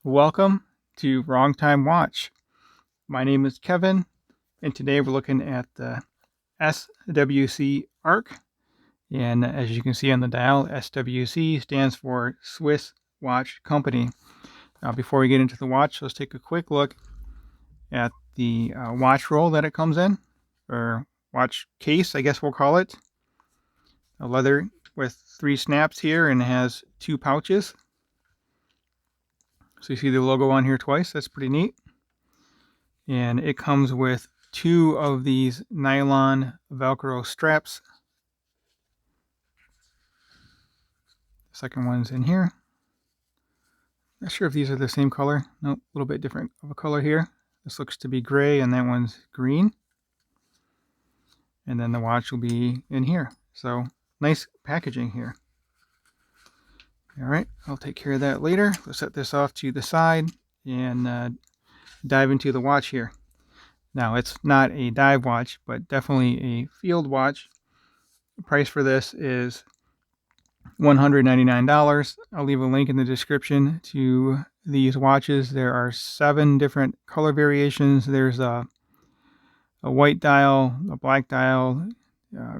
Welcome to Wrong Time Watch. My name is Kevin, and today we're looking at the SWC ARK. And as you can see on the dial, SWC stands for Swiss Watch Company. Now, before we get into the watch, let's take a quick look at the watch roll that it comes in, or watch case, I guess we'll call it. A leather with 3 snaps here, and it has 2 pouches. So you see the logo on here twice. That's pretty neat. And it comes with 2 of these nylon Velcro straps. The second one's in here. Not sure if these are the same color. Nope, a little bit different of a color here. This looks to be gray and that one's green. And then the watch will be in here. So nice packaging here. All right, I'll take care of that later. Let's set this off to the side and dive into the watch here. Now, it's not a dive watch, but definitely a field watch. The price for this is $199. I'll leave a link in the description to these watches. There are 7 different color variations. There's a white dial, a black dial,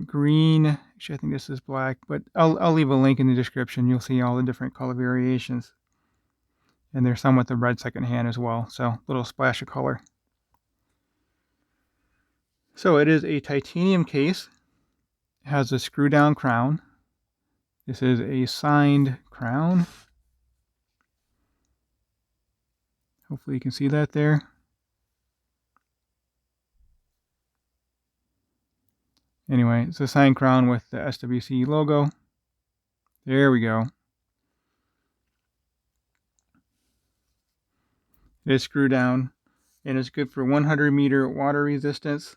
green. Actually, I think this is black, but I'll leave a link in the description. You'll see all the different color variations. And there's some with the red second hand as well, so a little splash of color. So it is a titanium case. It has a screw down crown. This is a signed crown. Hopefully you can see that there. Anyway, it's a signed crown with the SWC logo. There we go. It is screw down and it's good for 100-meter water resistance.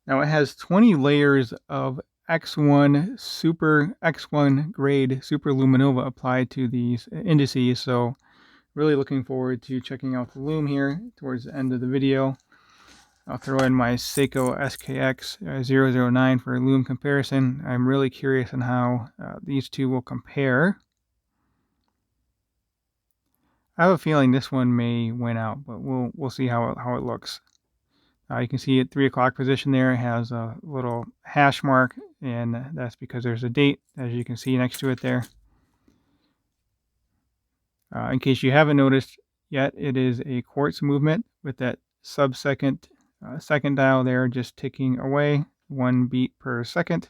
Now it has 20 layers of X1 grade super luminova applied to these indices. So really looking forward to checking out the lume here towards the end of the video. I'll throw in my Seiko SKX 009 for a lume comparison. I'm really curious on how these two will compare. I have a feeling this one may win out, but we'll see how it looks. You can see at 3 o'clock position there, it has a little hash mark, and that's because there's a date, as you can see next to it there. In case you haven't noticed yet, it is a quartz movement with that sub-second second dial there just ticking away, 1 beat per second.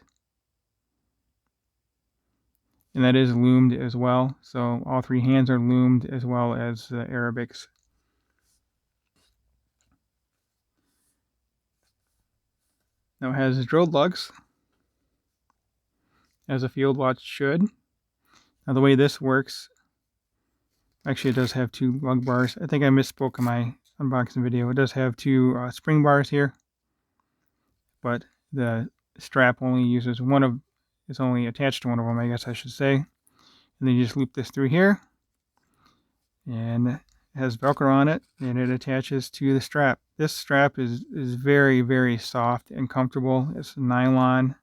And that is lumed as well, so all 3 hands are lumed as well as the Arabics. Now it has drilled lugs, as a field watch should. Now the way this works, actually it does have 2 lug bars. I think I misspoke in my unboxing video. It does have 2 spring bars here, but the strap only uses it's only attached to one of them, I guess I should say. And then you just loop this through here, and it has Velcro on it, and it attaches to the strap. This strap is very, very soft and comfortable. It's nylon.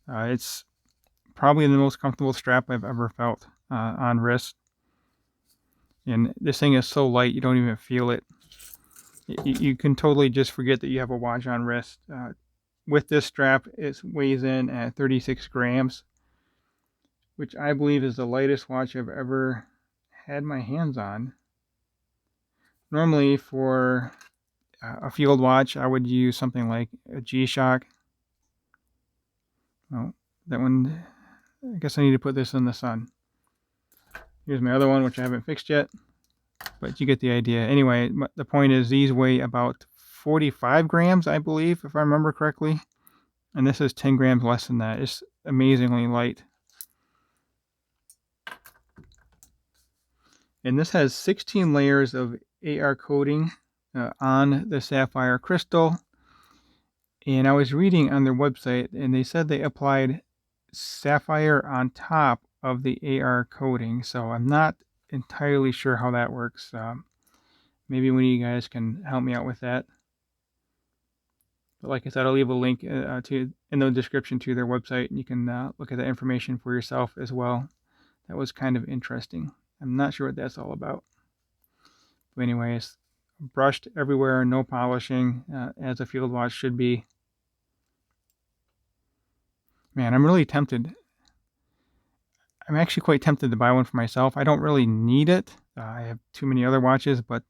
It's probably the most comfortable strap I've ever felt on wrist. And this thing is so light, you don't even feel it. You can totally just forget that you have a watch on wrist. With this strap, it weighs in at 36 grams, which I believe is the lightest watch I've ever had my hands on. Normally for a field watch, I would use something like a G-Shock. Well, that one, I guess I need to put this in the sun. Here's my other one, which I haven't fixed yet, but you get the idea. Anyway, the point is these weigh about 45 grams, I believe, if I remember correctly. And this is 10 grams less than that. It's amazingly light. And this has 16 layers of AR coating on the sapphire crystal. And I was reading on their website, and they said they applied sapphire on top of the AR coating. So I'm not entirely sure how that works. Maybe one of you guys can help me out with that. But like I said, I'll leave a link in the description to their website, and you can look at that information for yourself as well. That was kind of interesting. I'm not sure what that's all about. But anyways, brushed everywhere, no polishing, as a field watch should be. Man, I'm really tempted. I'm actually quite tempted to buy one for myself. I don't really need it. I have too many other watches, but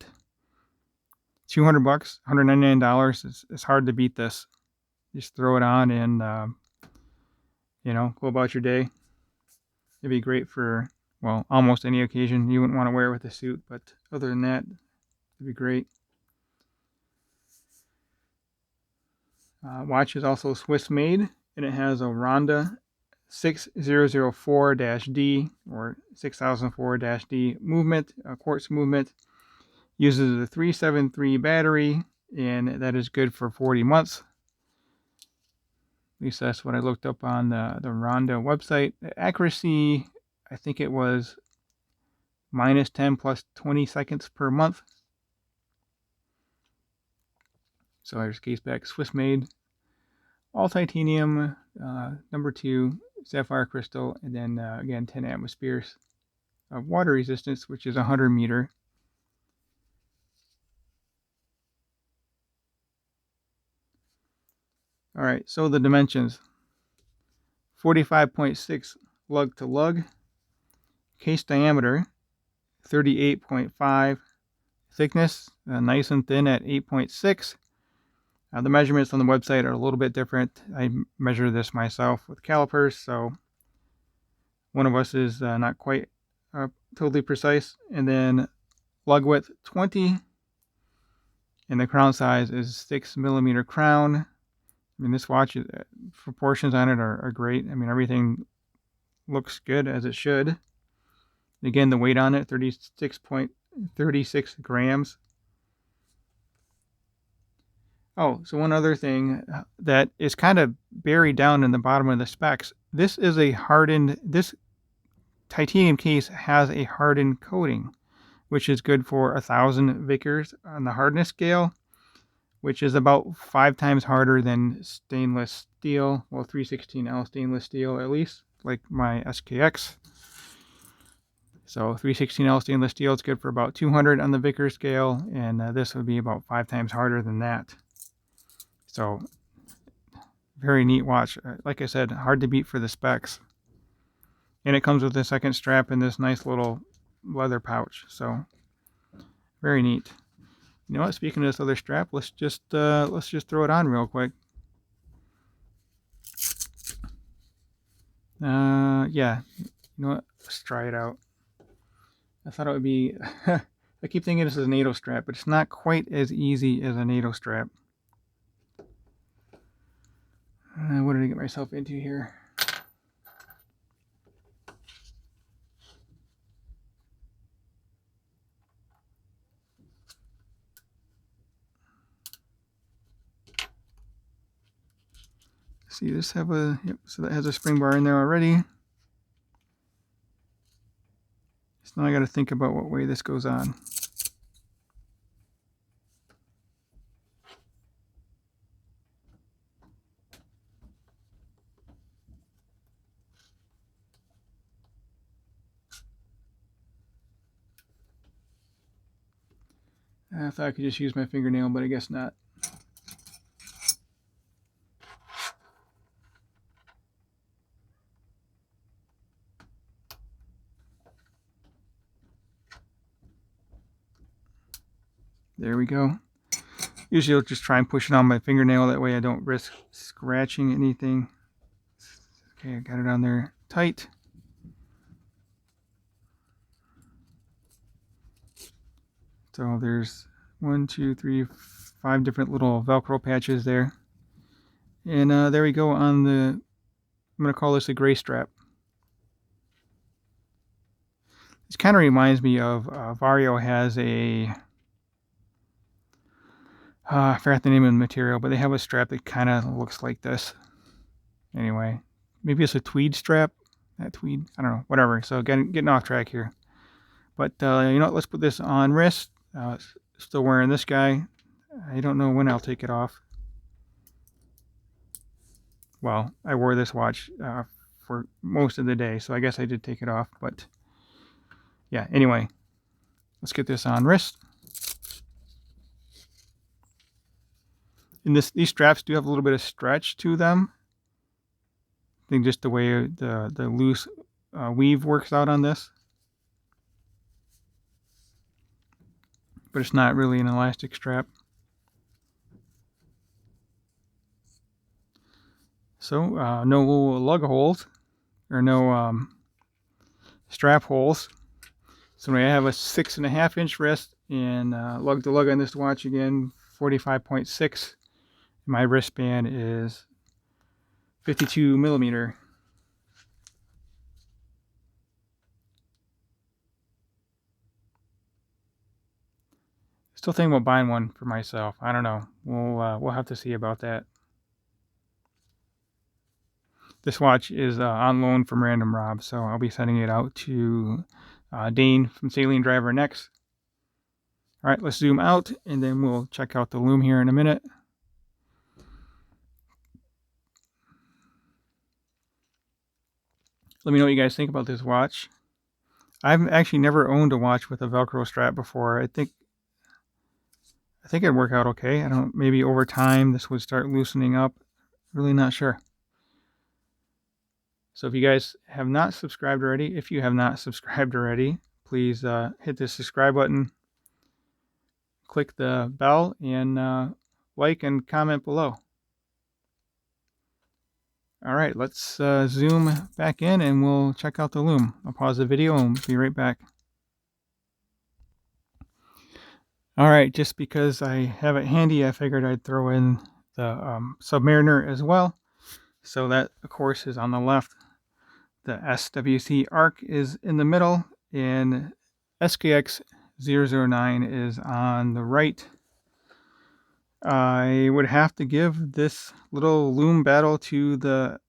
$200, $199, it's hard to beat this. Just throw it on and, go about your day. It'd be great for, well, almost any occasion. You wouldn't want to wear it with a suit, but other than that, it'd be great. Watch is also Swiss made, and it has a Ronda 6004-D or 6004-D movement, quartz movement. Uses a 373 battery, and that is good for 40 months. At least that's what I looked up on the Ronda website. The accuracy, I think it was -10 plus 20 seconds per month. So there's case back, Swiss made, all titanium, number 2, sapphire crystal, and then again 10 atmospheres of water resistance, which is 100 meter. All right, so the dimensions: 45.6 lug to lug, case diameter 38.5, thickness nice and thin at 8.6. The measurements on the website are a little bit different. I measure this myself with calipers, so one of us is not quite totally precise. And then lug width 20, and the crown size is 6 millimeter crown. I mean, this watch, proportions on it are great. I mean, everything looks good as it should. Again, the weight on it, 36.36 grams. Oh, so one other thing that is kind of buried down in the bottom of the specs. This titanium case has a hardened coating, which is good for 1,000 Vickers on the hardness scale, which is about 5 times harder than stainless steel. Well, 316L stainless steel, at least, like my SKX. So 316L stainless steel, it's good for about 200 on the Vickers scale, and this would be about 5 times harder than that. So, very neat watch. Like I said, hard to beat for the specs. And it comes with a second strap in this nice little leather pouch. So, very neat. You know what? Speaking of this other strap, let's just throw it on real quick. Yeah. You know what? Let's try it out. I thought it would be. I keep thinking this is a NATO strap, but it's not quite as easy as a NATO strap. What did I get myself into here? See, this have a, yep, so that has a spring bar in there already. So now I got to think about what way this goes on. I thought I could just use my fingernail, but I guess not. There we go. Usually I'll just try and push it on my fingernail. That way I don't risk scratching anything. Okay, I got it on there tight. So there's 1, 2, 3, 5 different little Velcro patches there. And there we go on the, I'm going to call this a gray strap. This kind of reminds me of Vario has a, I forgot the name of the material, but they have a strap that kind of looks like this. Anyway, maybe it's a tweed strap. That tweed, I don't know, whatever. So getting off track here. But you know what, let's put this on wrist. Still wearing this guy. I don't know when I'll take it off. Well, I wore this watch for most of the day, so I guess I did take it off. But yeah, anyway, let's get this on wrist. And these straps do have a little bit of stretch to them. I think just the way the loose weave works out on this. But it's not really an elastic strap. So no lug holes, or no strap holes. So I have a 6.5 inch wrist, and lug to lug on this watch again, 45.6. My wristband is 52 millimeter. Still thinking about buying one for myself. I don't know. We'll have to see about that. This watch is on loan from Random Rob, so I'll be sending it out to Dane from Saline Driver next. All right, let's zoom out, and then we'll check out the Lume here in a minute. Let me know what you guys think about this watch. I've actually never owned a watch with a Velcro strap before. I think it'd work out okay. I don't. Maybe over time this would start loosening up. Really not sure. So if you guys have not subscribed already, please hit the subscribe button, click the bell, and like and comment below. All right, let's zoom back in and we'll check out the Lume. I'll pause the video and be right back. All right, just because I have it handy, I figured I'd throw in the Submariner as well. So that, of course, is on the left. The SWC ARK is in the middle, and SKX 009 is on the right. I would have to give this little Lume battle to the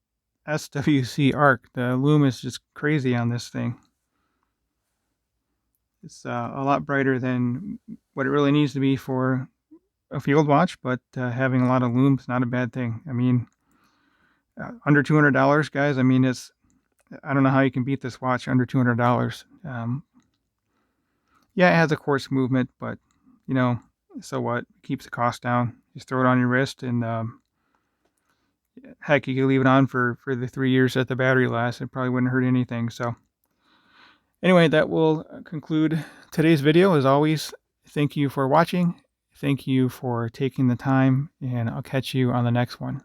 SWC ARK. The Lume is just crazy on this thing. It's a lot brighter than what it really needs to be for a field watch, but having a lot of Lume is not a bad thing. I mean, under $200, guys. I mean, I don't know how you can beat this watch under $200. Yeah, it has a quartz movement, but you know, so what? It keeps the cost down. Just throw it on your wrist, and heck, you could leave it on for the 3 years that the battery lasts. It probably wouldn't hurt anything. So anyway, that will conclude today's video. As always, thank you for watching. Thank you for taking the time, and I'll catch you on the next one.